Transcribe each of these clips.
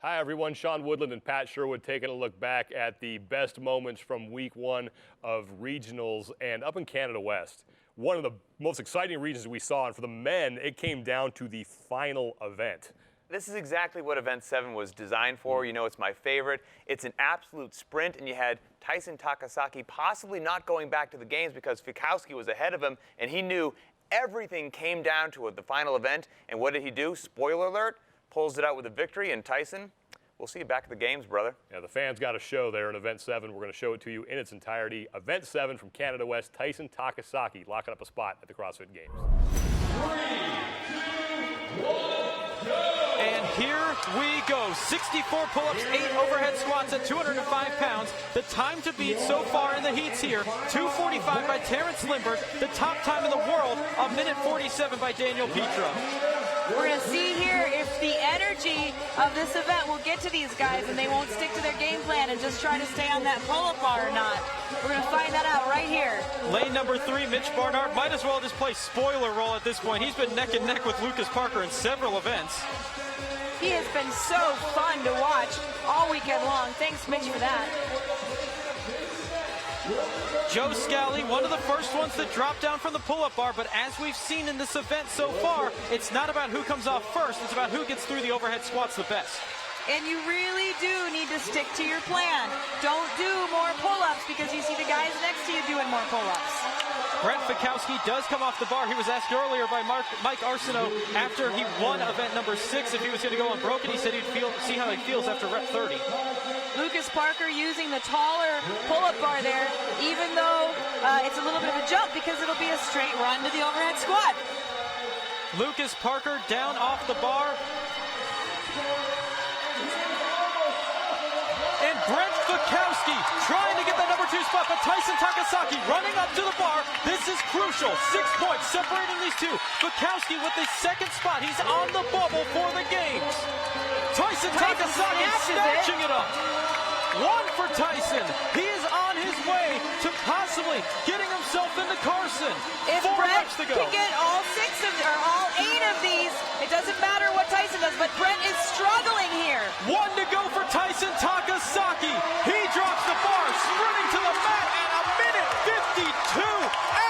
Hi, everyone. Sean Woodland and Pat Sherwood taking a look back at the best moments from week one of regionals and up in Canada West. One of the most exciting regions we saw, and for the men, it came down to the final event. This is exactly what Event 7 was designed for. You know, it's my favorite. It's an absolute sprint, and you had Tyson Takasaki possibly not going back to the games because Fikowski was ahead of him, and he knew everything came down to it, the final event. And what did he do? Spoiler alert, pulls it out with a victory, and Tyson, we'll see you back at the games, brother. Yeah, the fans got a show there in Event 7. We're going to show it to you in its entirety. Event 7 from Canada West, Tyson Takasaki locking up a spot at the CrossFit Games. 3, 2, 1, go! And here we go. 64 pull-ups, 8 overhead squats at 205 pounds. The time to beat so far in the heats here, 2:45 by Terrence Lindbergh. The top time in the world, 1:47 by Daniel Petro. We're going to see here if the energy of this event will get to these guys and they won't stick to their game plan and just try to stay on that pull-up bar or not. We're going to find that out right here. Lane number 3, Mitch Barnard, might as well just play spoiler role at this point. He's been neck and neck with Lucas Parker in several events. He has been so fun to watch all weekend long. Thanks, Mitch, for that. Joe Scally, one of the first ones that dropped down from the pull-up bar, but as we've seen in this event so far, it's not about who comes off first, it's about who gets through the overhead squats the best. And you really do need to stick to your plan. Don't do more pull-ups because you see the guys next to you doing more pull-ups. Brent Fikowski does come off the bar. He was asked earlier by Mike Arsenault after he won event number 6 if he was going to go unbroken. He said he'd see how he feels after rep 30. Lucas Parker using the taller pull-up bar there, even though it's a little bit of a jump because it'll be a straight run to the overhead squat. Lucas Parker down off the bar. And Brent Fikowski trying to get that number 2 spot, but Tyson Takasaki running up to the bar. This is crucial. 6 points separating these two. Fikowski with the second spot. He's on the bubble for the games. Tyson Takasaki snatching it up. 1 for Tyson. He is on his way to possibly getting himself into Carson. If 4 Brent reps to go. can get all 6 of or all 8 of these, it doesn't matter what Tyson does, but Brent is struggling here. 1 to go for Tyson Takasaki. He drops the bar, sprinting to the mat at 1:52.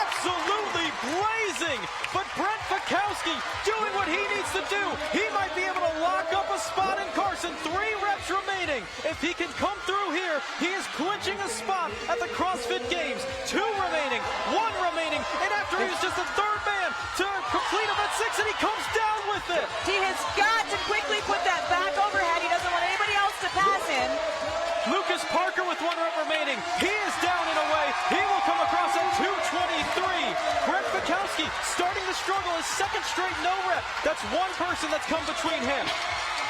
Absolutely blazing. But Brent Fikowski doing what he needs to do. He might be able to lock up a spot in Carson. 3 reps remaining. If he can come through here, he is clinching a spot at the CrossFit Games. 2 remaining, 1 remaining, and after he was just the 3rd man to complete event 6, and he comes down with it. He has got to quickly put that back overhead. He doesn't want anybody else to pass him. Lucas Parker with 1 rep remaining. He is down and away. He will come across at 2:23. Brent Fikowski starting to struggle his 2nd straight no rep. That's 1 person that's come between him.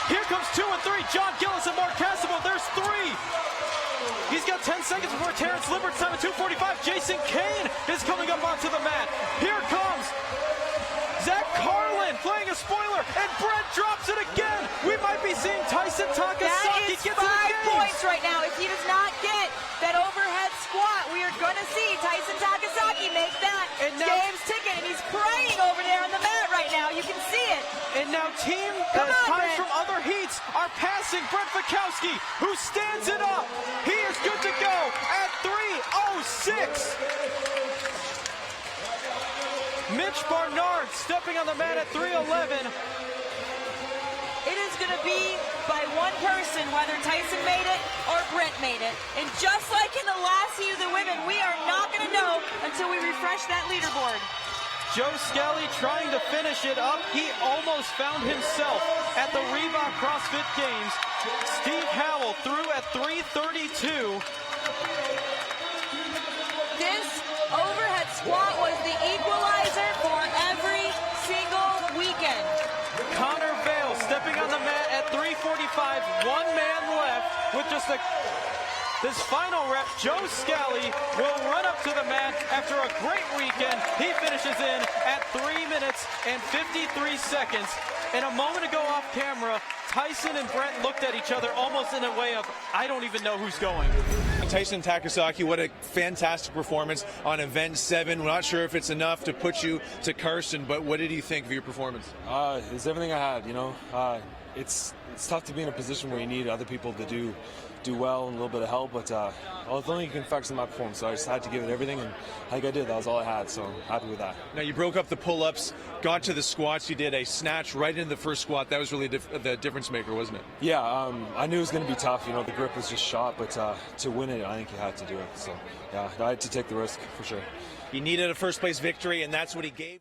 Here comes 2 and 3. John Gillis and Mark Cassable. There's 3. He's got 10 seconds before Terrence Lindbergh's time at 2:45. Jason Kane is coming up onto the mat. Here comes Zach Carlin playing a spoiler, and Brent drops it again. We might be seeing Tyson Takasaki get to the 5 games. points right now. If he does not get that overhead squat, we are going to see Tyson Takasaki make that game's ticket, and he's praying over there on the mat right now. You can see it. And now team times from other heats are passing Brent Fikowski, who stands it up. He is good to go at 3:06. Mitch Barnard stepping on the mat at 3:11. It is going to be by 1 person whether Tyson made it or Brent made it. And just like in the last heat of the women, we are not going to know until we refresh that leaderboard. Joe Scally trying to finish it up. He almost found himself at the Reebok CrossFit Games. Steve Howell through at 3:32. This overhead squat was the equalizer for every single weekend. Connor Vale stepping on the mat at 3:45. 1 man left with just this final rep. Joe Scally will run up to the mat after a great weekend. He finishes in at 3 minutes and 53 seconds. And a moment ago off camera, Tyson and Brent looked at each other almost in a way of, I don't even know who's going. Tyson Takasaki, what a fantastic performance on Event 7. We're not sure if it's enough to put you to Carson, but what did you think of your performance? It's everything I had, you know. it's tough to be in a position where you need other people to do well and a little bit of help, but only you can focus on my performance. So I just had to give it everything, and I think I did. That was all I had, so I'm happy with that. Now you broke up the pull-ups, got to the squats. You did a snatch right into the first squat. That was really the difference maker, wasn't it? Yeah, I knew it was going to be tough. You know, the grip was just shot, but to win it, I think you had to do it. So yeah, I had to take the risk for sure. He needed a first-place victory, and that's what he gave.